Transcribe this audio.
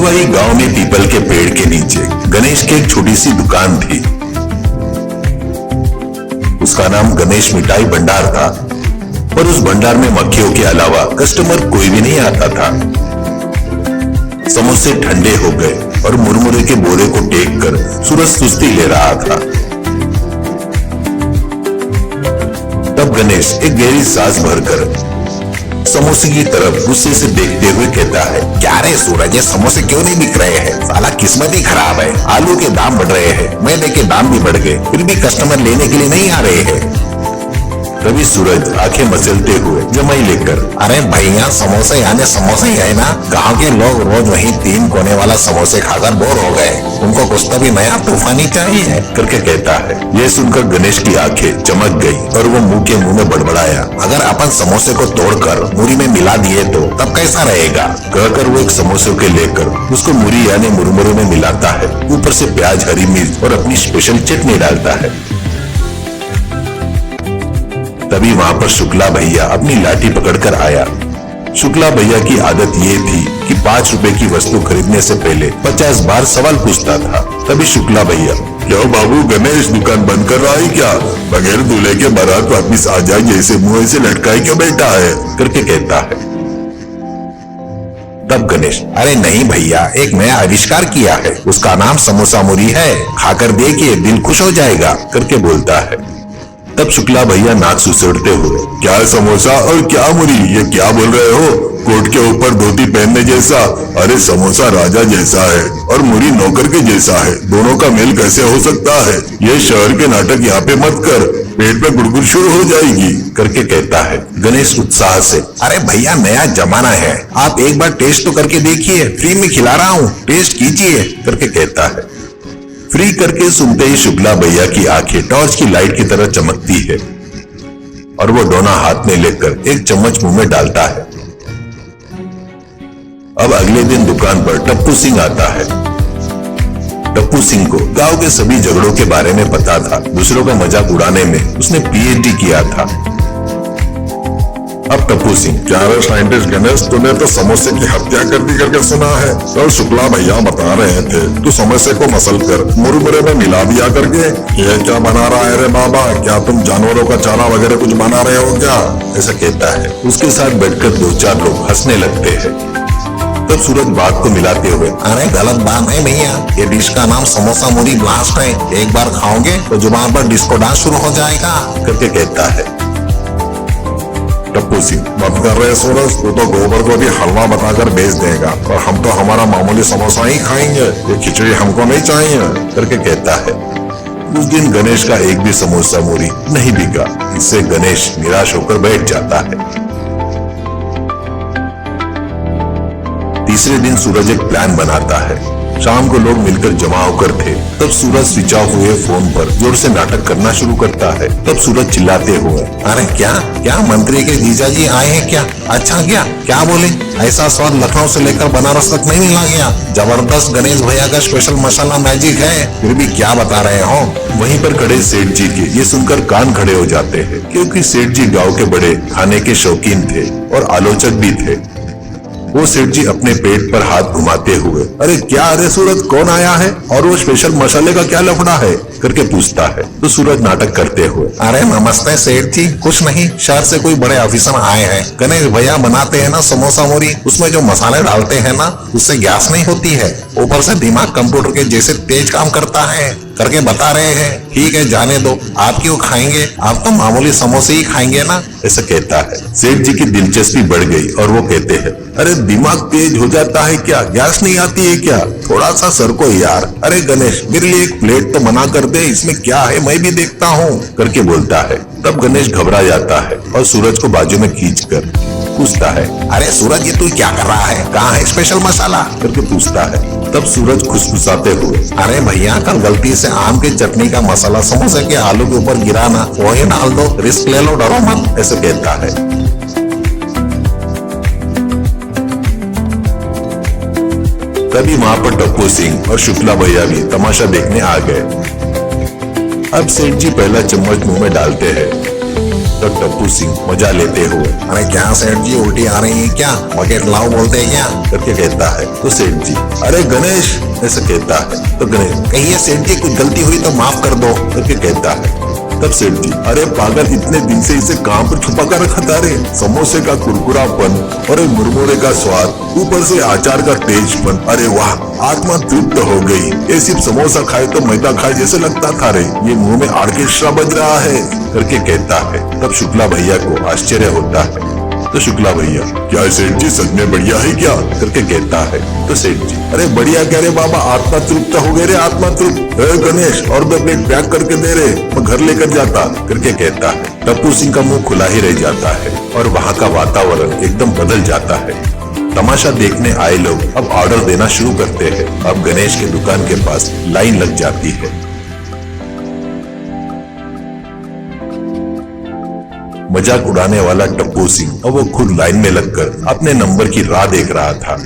वही गांव में पीपल के पेड़ के नीचे गणेश की एक छोटी सी दुकान थी। उसका नाम गणेश मिठाई भंडार था, पर उस भंडार में मक्खियों के अलावा कस्टमर कोई भी नहीं आता था। समोसे ठंडे हो गए और मुरमुरे के बोरे को टेक कर सूरज सुस्ती ले रहा था। तब गणेश एक गहरी सांस भरकर समोसे की तरफ गुस्से से देखते हुए कहता है, क्या रे सूरज, ये समोसे क्यों नहीं बिक रहे हैं? साला किस्मत ही खराब है। आलू के दाम बढ़ रहे हैं, मैदे के दाम भी बढ़ गए, फिर भी कस्टमर लेने के लिए नहीं आ रहे हैं। तभी सूरज आंखें मचलते हुए जमाई लेकर, अरे भैया समोसे यानी समोसे ही है ना, गांव के लोग रोज वही 3 कोने वाला समोसे खाकर बोर हो गए, उनको कुछ तो भी नया तूफानी चाहिए करके कहता है। यह सुनकर गणेश की आंखें चमक गई और वो मुंह के मुंह में बड़बड़ाया, अगर अपन समोसे को तोड़कर मूरी में मिला दिए तो तब कैसा रहेगा? कहकर वो एक समोसे के लेकर उसको मूरी यानी मुरमुरे में मिलाता है, ऊपर से प्याज, हरी मिर्च और अपनी स्पेशल चटनी डालता है। तभी वहां पर शुक्ला भैया अपनी लाठी पकड़कर आया। शुक्ला भैया की आदत ये थी कि 5 रुपए की वस्तु खरीदने से पहले 50 बार सवाल पूछता था। तभी शुक्ला भैया, क्यों बाबू गणेश दुकान बंद कर रहा है क्या? बगैर दूल्हे के बारात वापिस आ जाए जैसे मुंह से लटकाए क्यों बैठा है करके कहता है। तब गणेश, अरे नहीं भैया, एक नया आविष्कार किया है, उसका नाम समोसा मुरी है, खाकर देखिए दिल खुश हो जाएगा करके बोलता है। तब शुक्ला भैया नाक सुसेड़ते हुए, क्या समोसा और क्या मुरी, ये क्या बोल रहे हो? कोट के ऊपर धोती पहनने जैसा? अरे समोसा राजा जैसा है और मुरी नौकर के जैसा है, दोनों का मेल कैसे हो सकता है? ये शहर के नाटक यहाँ पे मत कर, पेट पे गुड़गुड़ शुरू हो जाएगी करके कहता है। गणेश उत्साह से, अरे भैया नया जमाना है, आप एक बार टेस्ट तो करके देखिए, फ्री में खिला रहा हूँ, टेस्ट कीजिए करके कहता है। फ्री करके सुनते ही शुक्ला भैया की आंखें टॉर्च की लाइट की तरह चमकती है और वो डोना हाथ में लेकर एक चम्मच मुंह में डालता है। अब अगले दिन दुकान पर टप्पू सिंह आता है। टप्पू सिंह को गांव के सभी झगड़ों के बारे में पता था। दूसरों का मजाक उड़ाने में उसने पीएचडी किया था। अब टप्पू सिंह, क्या रे साइंटिस्ट गणेश, तूने तो समोसे की हत्या कर दी करके सुना है? कल शुक्ला भैया बता रहे थे तू समोसे को मसल कर मुरमुरे में मिला दिया करके। ये क्या बना रहा है रे बाबा? क्या तुम जानवरों का चारा वगैरह कुछ बना रहे हो क्या? ऐसा कहता है। उसके साथ बैठकर 2-4 लोग हंसने लगते हैं। तब सूरज बात को मिलाते हुए, अरे गलत बात है भैया, ये डिश का नाम समोसा मुरी ब्लास्ट है, एक बार खाओगे तो जुबान पर डिस्को डांस शुरू हो जाएगा करके कहता है। टप्पू सिंह, मत कर रहे सूरज, तू तो गोबर को भी हलवा बताकर बेच देगा और हम तो हमारा मामूली समोसा ही खाएंगे, ये खिचड़ी हमको नहीं चाहिए करके कहता है। उस दिन गणेश का एक भी समोसा मुरी नहीं बिका। इससे गणेश निराश होकर बैठ जाता है। तीसरे दिन सूरज एक प्लान बनाता है। शाम को लोग मिलकर जमा होकर थे। तब सूरज स्विच ऑफ हुए फोन पर जोर से नाटक करना शुरू करता है। तब सूरज चिल्लाते हुए, अरे क्या क्या मंत्री के जीजाजी आए हैं क्या? अच्छा क्या बोले? ऐसा स्वाद लखनऊ से लेकर बनारस तक नहीं मिला गया। जबरदस्त गणेश भैया का स्पेशल मसाला मैजिक है, फिर भी क्या बता रहे हो? वहीं पर खड़े सेठ जी के ये सुनकर कान खड़े हो जाते हैं, क्योंकि सेठ जी गाँव के बड़े खाने के शौकीन थे और आलोचक भी थे। वो सेठ जी अपने पेट पर हाथ घुमाते हुए, अरे क्या, अरे सूरज कौन आया है और वो स्पेशल मसाले का क्या लफड़ा है करके पूछता है। तो सूरज नाटक करते हुए, अरे नमस्ते सेठ जी, कुछ नहीं, शहर से कोई बड़े ऑफिसर आए हैं। गणेश भैया बनाते हैं ना समोसा मोरी, उसमें जो मसाले डालते हैं ना, उससे गैस नहीं होती है, ऊपर से दिमाग कंप्यूटर के जैसे तेज काम करता है करके बता रहे हैं। ठीक है जाने दो, आप क्यों खाएंगे, आप तो मामूली समोसे ही खाएंगे ना, ऐसा कहता है। सेठ जी की दिलचस्पी बढ़ गई और वो कहते हैं, अरे दिमाग तेज हो जाता है क्या? गैस नहीं आती है क्या? थोड़ा सा सर को यार। अरे गणेश मेरे लिए एक प्लेट तो बना कर दे, इसमें क्या है मैं भी देखता हूँ करके बोलता है। तब गणेश घबरा जाता है और सूरज को बाजू में खींचकर पूछता है, अरे सूरज ये तू क्या कर रहा है, कहाँ है स्पेशल मसाला करके पूछता है। तब सूरज खुसफुसाते हुए, अरे भैया कल गलती से आम की चटनी का मसाला समोसे के आलू के ऊपर गिरा ना, वही डाल दो, रिस्क ले लो, डरो मत, ऐसे कहता है। तभी वहां पर टप्पू सिंह और शुक्ला भैया भी तमाशा देखने आ गए। अब सेठ जी पहला चम्मच मुंह में डालते हैं तो टप्पू सिंह मजा लेते हुए, अरे क्या सेठ जी उल्टी आ रही है क्या, बकेट लाओ बोलते हैं क्या करके कहता है। तो सेठ जी, अरे गणेश ऐसा कहता है। तो गणेश, कहिए सेठ जी कुछ गलती हुई तो माफ कर दो करके कहता है। तब सेठ जी, अरे पागल इतने दिन से इसे कहाँ पर छुपा कर रखा था रे, समोसे का कुरकुरापन और मुरमुरे का स्वाद, ऊपर से अचार का तेजपन, अरे वाह आत्मा तृप्त हो गई। ये सिर्फ समोसा खाए तो मैदा खाए जैसे लगता था रे, ये मुंह में ऑर्केस्ट्रा बज रहा है करके कहता है। तब शुक्ला भैया को आश्चर्य होता है। तो शुक्ला भैया, क्या सेठ जी सच में बढ़िया है क्या करके कहता है। तो सेठ जी, अरे बढ़िया कह रहे बाबा, आत्मा तृप्त हो गए रे, आत्मा तृप्त। गणेश और 2 प्लेट पैक करके दे रहे, मैं घर लेकर जाता करके कहता है। टप्पू सिंह का मुंह खुला ही रह जाता है और वहाँ का वातावरण एकदम बदल जाता है। तमाशा देखने आए लोग अब ऑर्डर देना शुरू करते हैं। अब गणेश की दुकान के पास लाइन लग जाती है। मजाक उड़ाने वाला टप्पू सिंह अब वो खुद लाइन में लगकर अपने नंबर की राह देख रहा था।